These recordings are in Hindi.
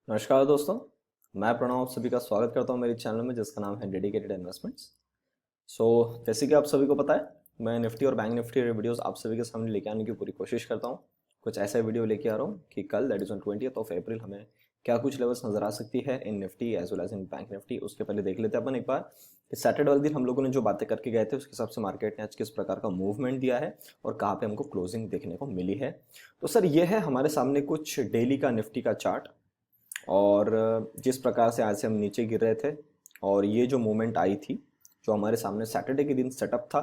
नमस्कार दोस्तों। मैं प्रणव आप सभी का स्वागत करता हूं मेरे चैनल में जिसका नाम है डेडिकेटेड इन्वेस्टमेंट्स। जैसे कि आप सभी को पता है, मैं निफ्टी और बैंक निफ्टी के वीडियोस आप सभी के सामने लेके आने की पूरी कोशिश करता हूं। कुछ ऐसा वीडियो लेके आ रहा हूं कि कल दैट इज ऑन 20th अप्रैल हमें क्या कुछ लेवल्स नजर आ सकती है in Nifty as well as in bank Nifty. उसके पहले देख लेते हैं अपन एक बार कि सैटरडे वाले दिन हम लोगों ने जो बातें करके गए थे उसके हिसाब से मार्केट ने आज किस प्रकार का मूवमेंट दिया है और कहाँ पे हमको क्लोजिंग देखने को मिली है। तो सर ये है हमारे सामने कुछ डेली का निफ्टी का चार्ट। और जिस प्रकार से आज से हम नीचे गिर रहे थे और ये जो मूवमेंट आई थी जो हमारे सामने सैटरडे के दिन सेटअप था,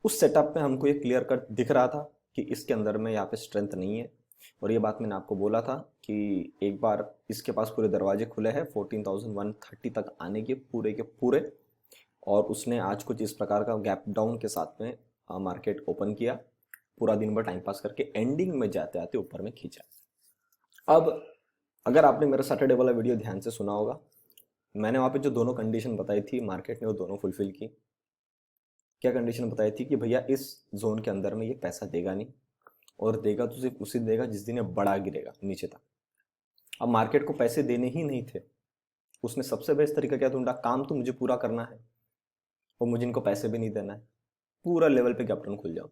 उस सेटअप में हमको ये क्लियर कट दिख रहा था कि इसके अंदर में यहाँ पे स्ट्रेंथ नहीं है। और ये बात मैंने आपको बोला था कि एक बार इसके पास पूरे दरवाजे खुले हैं 14,130 तक आने के पूरे। और उसने आज कुछ इस प्रकार का गैप डाउन के साथ में मार्केट ओपन किया, पूरा दिन भर टाइम पास करके एंडिंग में जाते आते ऊपर में खींचा। अब अगर आपने मेरा सैटरडे वाला वीडियो ध्यान से सुना होगा, मैंने वहाँ पे जो दोनों कंडीशन बताई थी मार्केट ने वो दोनों फुलफिल की। क्या कंडीशन बताई थी कि भैया इस जोन के अंदर में ये पैसा देगा नहीं, और देगा तो सिर्फ उसी देगा जिस दिन ये बड़ा गिरेगा नीचे तक। अब मार्केट को पैसे देने ही नहीं थे, उसने सबसे बेस्ट तरीका क्या ढूंढा, काम तो मुझे पूरा करना है और मुझे इनको पैसे भी नहीं देना है, पूरा लेवल पे गैप डाउन खुल जाओ।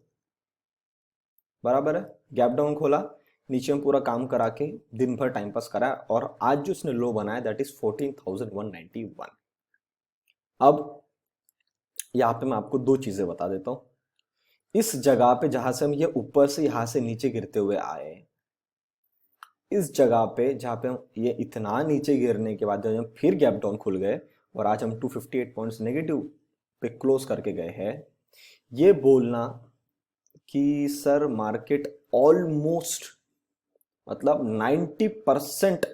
बराबर है, गैप डाउन खोला, नीचे में पूरा काम करा के दिन भर टाइम पास करा और आज जो उसने लो बनाया दैट इज 14,191। अब यहाँ पे मैं आपको दो चीजें बता देता हूं। इस जगह पे जहां से हम ये ऊपर से यहां से नीचे गिरते हुए आए, इस जगह पे जहां पे हम ये इतना नीचे गिरने के बाद जब हम फिर गैप डाउन खुल गए और आज हम 258 पॉइंट्स नेगेटिव पे क्लोज करके गए हैं, ये बोलना कि सर मार्केट ऑलमोस्ट मतलब 90%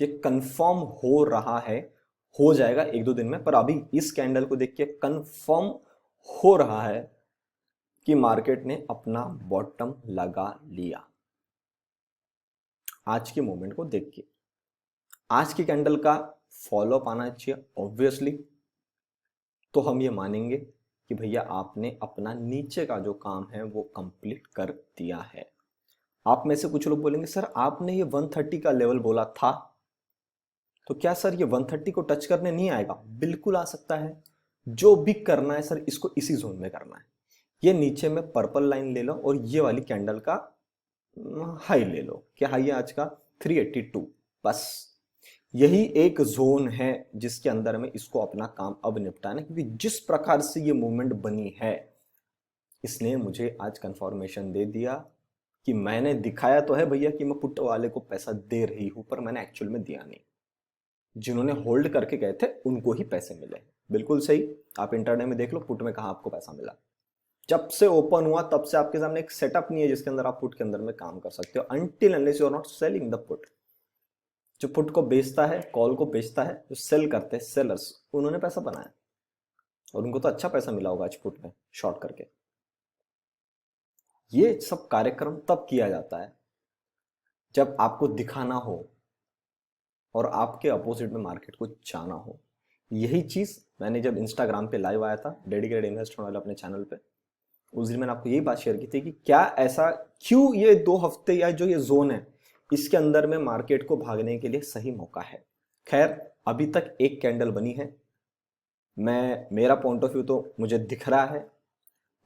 ये कंफर्म हो रहा है, हो जाएगा एक दो दिन में, पर अभी इस कैंडल को देख के कंफर्म हो रहा है कि मार्केट ने अपना बॉटम लगा लिया। आज के मोमेंट को देख के आज की कैंडल का फॉलोअप आना चाहिए ऑब्वियसली, तो हम ये मानेंगे कि भैया आपने अपना नीचे का जो काम है वो कंप्लीट कर दिया है। आप में से कुछ लोग बोलेंगे सर आपने ये 130 का लेवल बोला था, तो क्या सर ये 130 को टच करने नहीं आएगा? बिल्कुल आ सकता है। जो भी करना है सर इसको इसी जोन में करना है। ये नीचे में पर्पल लाइन ले लो और ये वाली कैंडल का हाई ले लो। क्या हाई है आज का? 382। बस यही एक जोन है जिसके अंदर में इसको अपना काम अब निपटाना है, क्योंकि जिस प्रकार से ये मूवमेंट बनी है इसने मुझे आज कंफर्मेशन दे दिया कि मैंने दिखाया तो है भैया कि मैं पुट वाले को पैसा दे रही हूं, पर मैंने एक्चुअल में दिया नहीं। जिन्होंने होल्ड करके गए थे उनको ही पैसे मिले। बिल्कुल सही, आप इंटरडे में देख लो पुट में कहां आपको पैसा मिला। जब से ओपन हुआ तब से आपके सामने एक सेटअप नहीं है जिसके अंदर आप पुट के अंदर में काम कर सकते हो, until unless you are not selling the put. जो पुट को बेचता है, कॉल को बेचता है, जो सेल करते हैं सेलर्स, उन्होंने पैसा बनाया और उनको तो अच्छा पैसा मिला होगा आज पुट में शॉर्ट करके। ये सब कार्यक्रम तब किया जाता है जब आपको दिखाना हो और आपके अपोजिट में मार्केट को जाना हो। यही चीज मैंने जब इंस्टाग्राम पे लाइव आया था डेडिकेटेड इन्वेस्टमेंट वाले अपने चैनल पे, उस दिन मैंने आपको यही बात शेयर की थी कि क्या ऐसा, क्यों ये 2 हफ्ते या जो ये जोन है इसके अंदर में मार्केट को भागने के लिए सही मौका है। खैर अभी तक एक कैंडल बनी है, मेरा पॉइंट ऑफ व्यू तो मुझे दिख रहा है,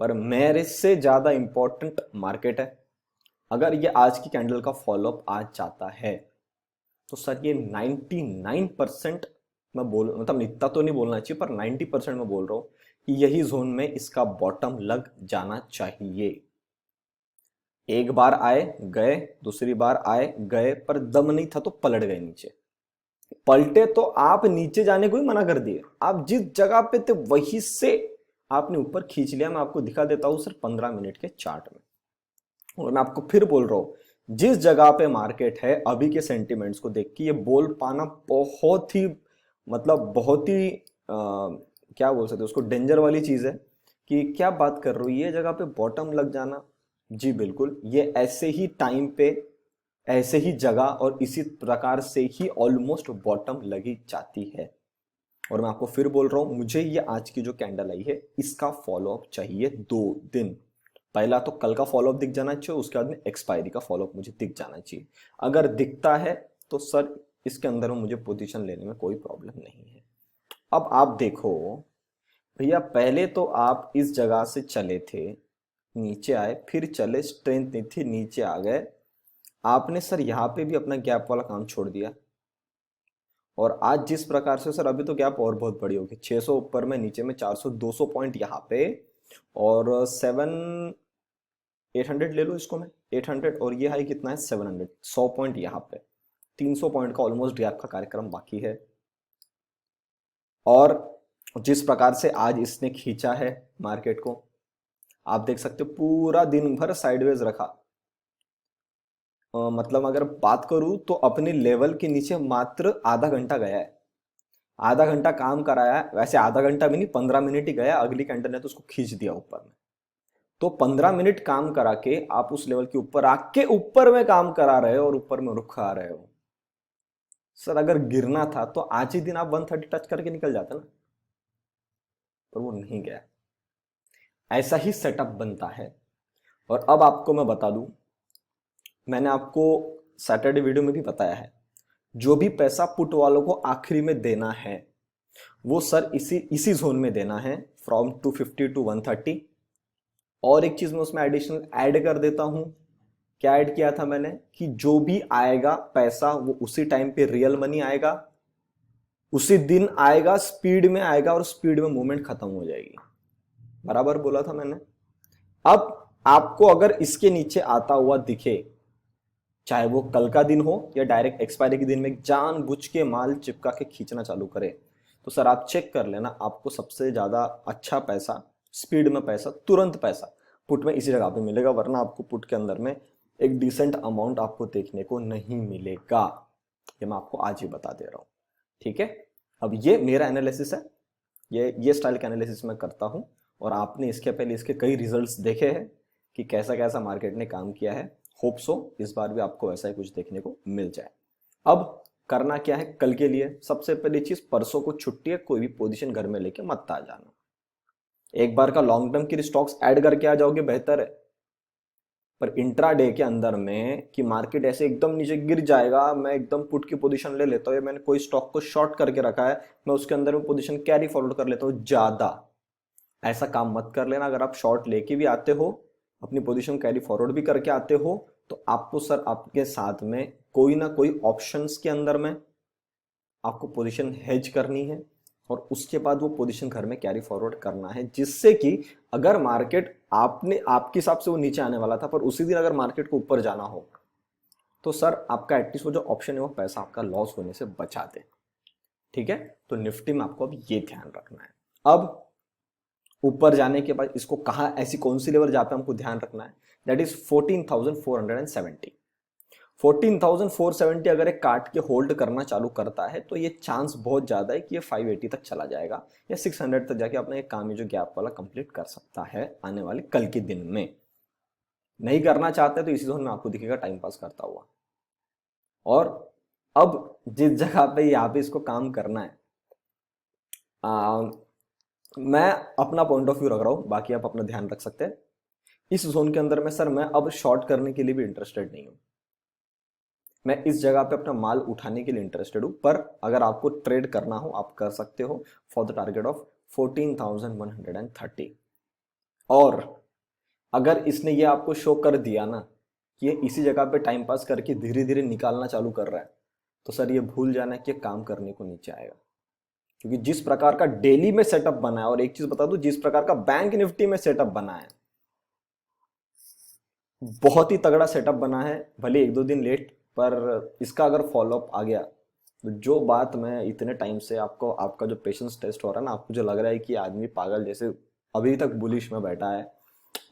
पर मेरे से ज्यादा इंपॉर्टेंट मार्केट है। अगर ये आज की कैंडल का फॉलोअप आज जाता है तो सर ये 99% मैं बोल मतलब इतना तो नहीं बोलना चाहिए, पर 90% मैं बोल रहा हूं कि यही जोन में इसका बॉटम लग जाना चाहिए। एक बार आए गए, दूसरी बार आए गए, पर दम नहीं था तो पलट गए नीचे। पलटे तो आप नीचे जाने को ही मना कर दिए, आप जिस जगह पे थे वहीं से आपने ऊपर खींच लिया। मैं आपको दिखा देता हूं सिर्फ 15 मिनट के चार्ट में, और मैं आपको फिर बोल रहा हूं जिस जगह पे मार्केट है अभी के सेंटिमेंट्स को देख के ये बोल पाना बहुत ही बहुत ही क्या बोल सकते हैं उसको, डेंजर वाली चीज है कि क्या बात कर रही है ये जगह पे बॉटम लग जाना। जी बिल्कुल, ये ऐसे ही टाइम पे ऐसे ही जगह और इसी प्रकार से ही ऑलमोस्ट बॉटम लगी जाती है। और मैं आपको फिर बोल रहा हूं मुझे ये आज की जो कैंडल आई है इसका फॉलोअप चाहिए 2 दिन। पहला तो कल का फॉलोअप दिख जाना चाहिए, उसके बाद में एक्सपायरी का फॉलोअप मुझे दिख जाना चाहिए। अगर दिखता है तो सर इसके अंदर में मुझे पोजीशन लेने में कोई प्रॉब्लम नहीं है। अब आप देखो भैया, पहले तो आप इस जगह से चले थे, नीचे आए, फिर चले, स्ट्रेंथ नहीं थी, नीचे आ गए। आपने सर यहाँ पे भी अपना गैप वाला काम छोड़ दिया, और आज जिस प्रकार से सर, अभी तो गैप और बहुत बड़ी होगी, 600 ऊपर में, नीचे में 400, 200 पॉइंट यहाँ पे, और 800 ले लो इसको मैं, 800, और ये हाई कितना है 700, 100 पॉइंट यहाँ पे, 300 पॉइंट का ऑलमोस्ट गैप का कार्यक्रम बाकी है। और जिस प्रकार से आज इसने खींचा है मार्केट को, आप देख सकते हो पूरा दिन भर साइडवेज रखा। मतलब अगर बात करूं तो अपने लेवल के नीचे मात्र आधा घंटा गया है, आधा घंटा काम कराया है। वैसे आधा घंटा भी नहीं, 15 मिनट ही गया, अगली कैंडल ने तो उसको खींच दिया ऊपर में। तो 15 मिनट काम करा के आप उस लेवल के ऊपर आके ऊपर में काम करा रहे हो और ऊपर में रुक खा रहे हो। सर अगर गिरना था तो आज ही दिन आप 130 टच करके निकल जाते ना, पर वो नहीं गया। ऐसा ही सेटअप बनता है। और अब आपको मैं बता दूं, मैंने आपको सैटरडे वीडियो में भी बताया है, जो भी पैसा पुट वालों को आखिरी में देना है वो सर इसी जोन में देना है, फ्रॉम 250 टू 130। और एक चीज मैं उसमें एडिशनल ऐड कर देता हूं। क्या ऐड किया था मैंने, कि जो भी आएगा पैसा वो उसी टाइम पे रियल मनी आएगा, उसी दिन आएगा, स्पीड में आएगा, और स्पीड में मूवमेंट खत्म हो जाएगी। बराबर बोला था मैंने। अब आपको अगर इसके नीचे आता हुआ दिखे, चाहे वो कल का दिन हो या डायरेक्ट एक्सपायरी के दिन में जानबूझ के माल चिपका के खींचना चालू करे, तो सर आप चेक कर लेना, आपको सबसे ज्यादा अच्छा पैसा, स्पीड में पैसा, तुरंत पैसा पुट में इसी जगह पे मिलेगा। वरना आपको पुट के अंदर में एक डिसेंट अमाउंट आपको देखने को नहीं मिलेगा। ये मैं आपको आज ही बता दे रहा हूं, ठीक है। अब ये मेरा एनालिसिस है, ये स्टाइल का एनालिसिस मैं करता हूं, और आपने इसके पहले इसके कई रिजल्ट्स देखे हैं कि कैसा कैसा मार्केट ने काम किया है। होप सो इस बार भी आपको ऐसा ही कुछ देखने को मिल जाए। अब करना क्या है कल के लिए, सबसे पहली चीज, परसों को छुट्टी है, कोई भी पोजीशन घर में लेके मत आ जाना। एक बार का लॉन्ग टर्म की स्टॉक्स ऐड करके आ जाओगे बेहतर है, पर इंट्राडे के अंदर में कि मार्केट ऐसे एकदम नीचे गिर जाएगा, मैं एकदम पुट की पोजीशन ले लेता हूँ, मैंने कोई स्टॉक को शॉर्ट करके रखा है, मैं उसके अंदर में पोजीशन कैरी फॉरवर्ड कर लेता हूँ ज्यादा, ऐसा काम मत कर लेना। अगर आप शॉर्ट लेके भी आते हो, अपनी पोजीशन कैरी फॉरवर्ड भी करके आते हो, तो आपको सर आपके साथ में कोई ना कोई ऑप्शंस के अंदर में आपको पोजीशन हेज करनी है, और उसके बाद वो पोजीशन घर में कैरी फॉरवर्ड करना है, जिससे कि अगर मार्केट आपके हिसाब से वो नीचे आने वाला था, पर उसी दिन अगर मार्केट को ऊपर जाना हो, तो सर आपका एटलीस्ट वो जो ऑप्शन है वो पैसा आपका लॉस होने से बचा दे, ठीक है। तो निफ्टी में आपको अब ये ध्यान रखना है। अब ऊपर जाने के बाद इसको कहा, ऐसी कौन सी लेवल जहां पे हमको ध्यान रखना है, दैट इज 14,470। 14,470 अगर एक काट के होल्ड करना चालू करता है, तो ये चांस बहुत ज्यादा है कि ये 580 तक चला जाएगा, या 600 तक जाके अपना एक काम ये जो गैप वाला कंप्लीट कर सकता है आने वाले कल के दिन में। नहीं करना चाहते तो इसी जोन में आपको दिखेगा टाइम पास करता हुआ। और अब जिस जगह पे यहाँ पे इसको काम करना है, मैं अपना पॉइंट ऑफ व्यू रख रहा हूं, बाकी आप अपना ध्यान रख सकते हैं। इस जोन के अंदर में सर मैं अब शॉर्ट करने के लिए भी इंटरेस्टेड नहीं हूं, मैं इस जगह पे अपना माल उठाने के लिए इंटरेस्टेड हूं। पर अगर आपको ट्रेड करना हो आप कर सकते हो फॉर द टारगेट ऑफ 14,130। और अगर इसने ये आपको शो कर दिया ना कि ये इसी जगह पे टाइम पास करके धीरे धीरे निकालना चालू कर रहा है, तो सर ये भूल जाना कि काम करने को नीचे आएगा। क्योंकि जिस प्रकार का डेली में सेटअप बना है, और एक चीज बता दूं, जिस प्रकार का बैंक निफ्टी में सेटअप बना है, बहुत ही तगड़ा सेटअप बना है। भले एक दो दिन लेट, पर इसका अगर फॉलोअप आ गया, तो जो बात मैं इतने टाइम से आपका जो पेशेंस टेस्ट हो रहा है ना, आपको जो लग रहा है कि आदमी पागल जैसे अभी तक बुलिश में बैठा है,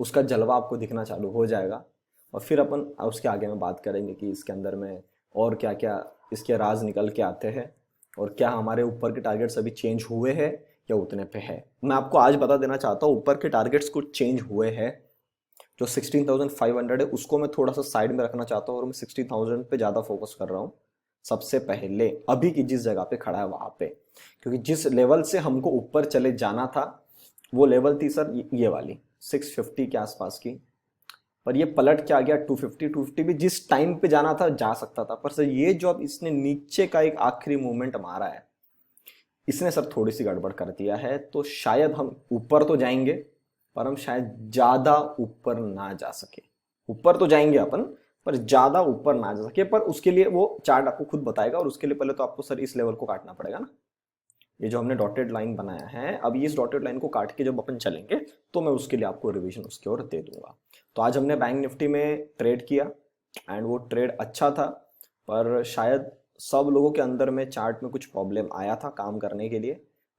उसका जलवा आपको दिखना चालू हो जाएगा। और फिर अपन उसके आगे में बात करेंगे कि इसके अंदर में और क्या क्या इसके राज निकल के आते हैं, और क्या हमारे ऊपर के टारगेट्स अभी चेंज हुए हैं या उतने पे है। मैं आपको आज बता देना चाहता हूँ, ऊपर के टारगेट्स कुछ चेंज हुए हैं। जो 16,500 है उसको मैं थोड़ा सा साइड में रखना चाहता हूँ, और मैं 60,000 पे ज़्यादा फोकस कर रहा हूँ सबसे पहले, अभी की जिस जगह पे खड़ा है वहाँ पे। क्योंकि जिस लेवल से हमको ऊपर चले जाना था, वो लेवल थी सर ये वाली 650 के आसपास की। पर ये पलट क्या गया 250 भी जिस टाइम पे जाना था जा सकता था, पर सर ये जो अब इसने नीचे का एक आखिरी मूवमेंट मारा है, इसने सर थोड़ी सी गड़बड़ कर दिया है। तो शायद हम ऊपर तो जाएंगे, पर हम शायद ज्यादा ऊपर ना जा सके। ऊपर तो जाएंगे अपन, पर ज्यादा ऊपर ना जा सके। पर उसके लिए वो चार्ट आपको खुद बताएगा, और उसके लिए पहले तो आपको सर इस लेवल को काटना पड़ेगा ना। ये जो हमने डॉटेड लाइन बनाया है, अब इस डॉटेड लाइन को काट के जब अपन चलेंगे तो मैं उसके लिए आपको रिवीजन उसकी ओर दे दूंगा। तो आज हमने बैंक निफ्टी में ट्रेड किया, एंड वो ट्रेड अच्छा था, पर शायद सब लोगों के अंदर में चार्ट में कुछ प्रॉब्लम आया था काम करने के लिए।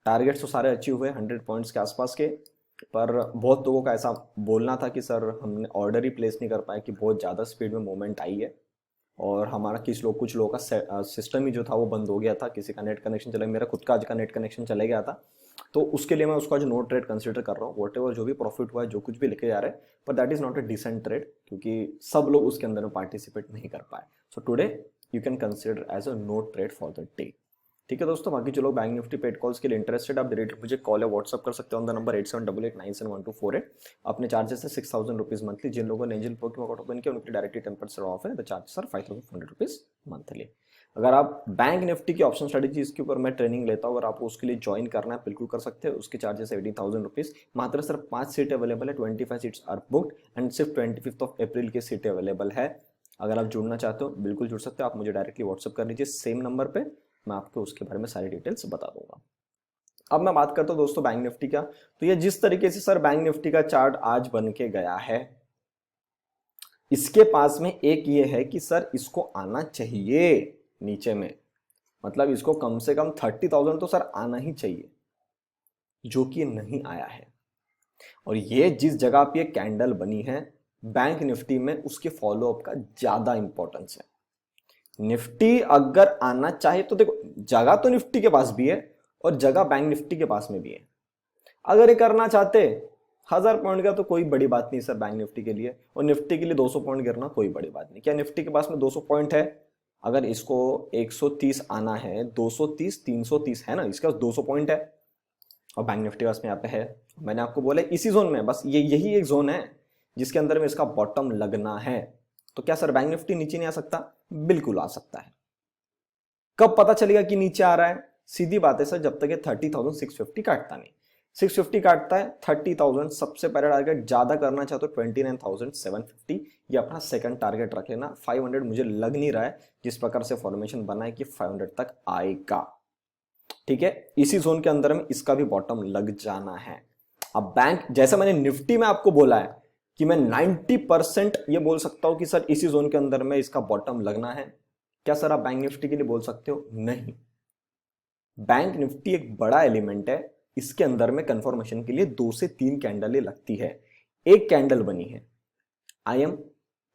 टारगेट्स तो सारे अचीव हुए 100 पॉइंट्स के आसपास के, पर बहुत लोगों का ऐसा बोलना था कि सर हमने ऑर्डर ही प्लेस नहीं कर पाए कि बहुत ज़्यादा स्पीड में मूवमेंट आई है, और हमारा कुछ लोगों का सिस्टम ही जो था वो बंद हो गया था। किसी का नेट कनेक्शन चला गया, मेरा खुद का आज का नेट कनेक्शन चला गया था। तो उसके लिए मैं उसको आज नो ट्रेड कंसिडर कर रहा हूँ। वॉट एवर जो भी प्रॉफिट हुआ है, जो कुछ भी लेके जा रहे हैं, पर that is not a decent trade, क्योंकि सब लोग उसके अंदर में पार्टिसिपेट नहीं कर पाए। So today you can consider as a no trade for the day. ठीक है दोस्तों, बाकी जो लोग बैंक निफ्टी पेड कॉल्स के लिए इंटरेस्टेड, आप डायरेक्ट मुझे कॉल या व्हाट्सअप कर सकते हो ऑन द नंबर 8788971248। अपने चार्जेस है 6000 रुपीज मंथली। जिन लोगों ने एंजल पोक अकाउंट ओपन किया उनकी डायरेक्टली 10% ऑफ है। The charges are 5400 rupees monthly. अगर आप बैंक निफ्टी की ऑप्शन स्ट्रेटेजी इसके ऊपर मैं ट्रेनिंग लेता हूँ, अगर आपको उसके लिए ज्वाइन करना है बिल्कुल कर सकते हैं। उसके चार्जेस 80,000 रुपीज। मात्र सिर्फ 5 सीट अवेलेबल है, 25 सीट्स आर बुक्ड, एंड सिर्फ 25 अप्रैल की सीटें अवेलेबल है। अगर आप जुड़ना चाहते हो बिल्कुल जुड़ सकते हो, आप मुझे डायरेक्टली व्हाट्सअप कर लीजिए सेम नंबर पे, मैं आपको उसके बारे में सारी डिटेल्स बता दूंगा। अब मैं बात करता हूं दोस्तों बैंक निफ्टी का। तो ये जिस तरीके से सर बैंक निफ्टी का चार्ट आज बन के गया है, इसके पास में एक ये है कि सर इसको आना चाहिए नीचे में, मतलब इसको कम से कम 30,000 तो सर आना ही चाहिए, जो कि नहीं आया है। और ये जिस जगह पे कैंडल बनी है बैंक निफ्टी में, उसके फॉलोअप का ज्यादा इंपॉर्टेंस है। निफ्टी अगर आना चाहे तो देखो, जगह तो निफ्टी के पास भी है और जगह बैंक निफ्टी के पास में भी है। अगर ये करना चाहते 1000 पॉइंट का तो कोई बड़ी बात नहीं सर बैंक निफ्टी के लिए, और निफ्टी के लिए 200 पॉइंट गिरना कोई बड़ी बात नहीं। क्या निफ्टी के पास में 200 पॉइंट है? अगर इसको 130 आना है, 230 330 है ना, इसके पास 200 पॉइंट है, और बैंक निफ्टी पास में यहाँ पे है। मैंने आपको बोला इसी जोन में, बस यही एक जोन है जिसके अंदर में इसका बॉटम लगना है। तो क्या सर बैंक निफ्टी नीचे नहीं आ सकता? बिल्कुल आ सकता है। कब पता चलेगा कि नीचे आ रहा है? सीधी बात है सर, जब तक ये 30,650 काटता नहीं। 650 काटता है, 30,000 सबसे पहला टारगेट। ज्यादा करना चाहते तो 29,750, ये अपना सेकंड टारगेट रख लेना। 500 मुझे लग नहीं रहा है जिस प्रकार से फॉर्मेशन बना है कि 500 तक आएगा। ठीक है, इसी जोन के अंदर में इसका भी बॉटम लग जाना है। अब बैंक, जैसे मैंने निफ्टी में आपको बोला है कि मैं 90% ये बोल सकता हूं कि सर इसी जोन के अंदर में इसका बॉटम लगना है, क्या सर आप बैंक निफ्टी के लिए बोल सकते हो? नहीं। बैंक निफ्टी एक बड़ा एलिमेंट है, इसके अंदर में कंफर्मेशन के लिए 2 से 3 कैंडलें लगती है। एक कैंडल बनी है, आई एम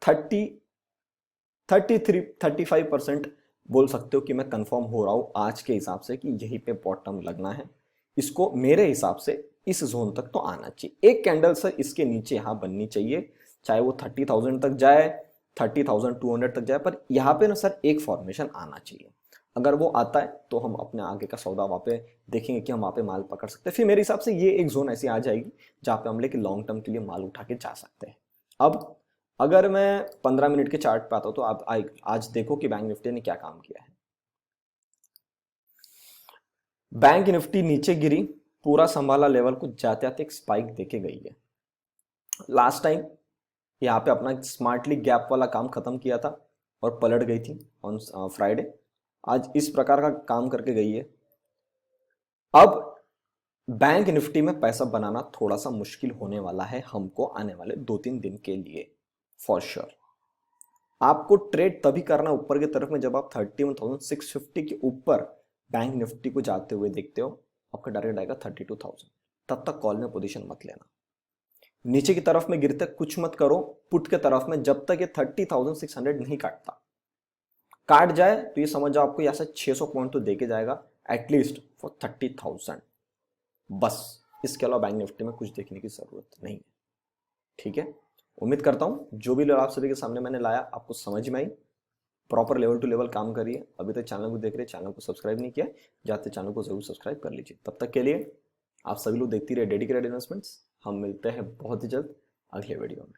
35% बोल सकते हो कि मैं कंफर्म हो रहा हूं आज के हिसाब से कि यहीं पे बॉटम लगना है। इसको मेरे हिसाब से इस जोन तक तो आना चाहिए। एक कैंडल सर इसके नीचे यहां बननी चाहिए, चाहे वो 30,000 तक जाए, 30,200 तक जाए, पर यहां पे ना सर एक फॉर्मेशन आना चाहिए। अगर वो आता है तो हम अपने आगे का सौदा वहां पे देखेंगे कि हम वहां पे माल पकड़ सकते हैं। फिर मेरे हिसाब से ये एक जोन ऐसी आ जाएगी जहां पे हम लेके लॉन्ग टर्म के लिए माल उठा के जा सकते हैं। अब अगर मैं 15 मिनट के चार्ट पे आता हूं तो आप आज देखो कि बैंक निफ्टी ने क्या काम किया है। बैंक निफ्टी नीचे गिरी, पूरा संभाला लेवल को, जाते आते एक स्पाइक देके गई है। लास्ट टाइम यहाँ पे अपना स्मार्टली गैप वाला काम खत्म किया था और पलट गई थी ऑन फ्राइडे। आज इस प्रकार का काम करके गई है। अब बैंक निफ्टी में पैसा बनाना थोड़ा सा मुश्किल होने वाला है हमको आने वाले 2-3 दिन के लिए, फॉर श्योर। आपको ट्रेड तभी करना ऊपर की तरफ में जब आप 31,650 के ऊपर बैंक निफ्टी को जाते हुए देखते हो। आपका टारगेट आएगा 32,000, तब तक कॉल में पोजीशन मत लेना। नीचे की तरफ में गिरते कुछ मत करो पुट के तरफ में, जब तक ये 30,600 नहीं काटता। काट जाए तो ये समझ जाओ आपको यहां से 600 पॉइंट तो देके जाएगा एटलीस्ट फॉर 30,000। बस इसके अलावा बैंक निफ्टी में कुछ देखने की जरूरत नहीं है। ठीक है, उम्मीद करता हूं जो भी लोग आप सभी के सामने मैंने लाया आपको समझ में आई, प्रॉपर लेवल टू लेवल काम करिए। अभी तक चैनल को देख रहे, चैनल को सब्सक्राइब नहीं किया, जाते चैनल को जरूर सब्सक्राइब कर लीजिए। तब तक के लिए आप सभी लोग देखती रहे डेडिकेटेड इन्वेस्टमेंट्स। हम मिलते हैं बहुत ही जल्द अगले वीडियो में।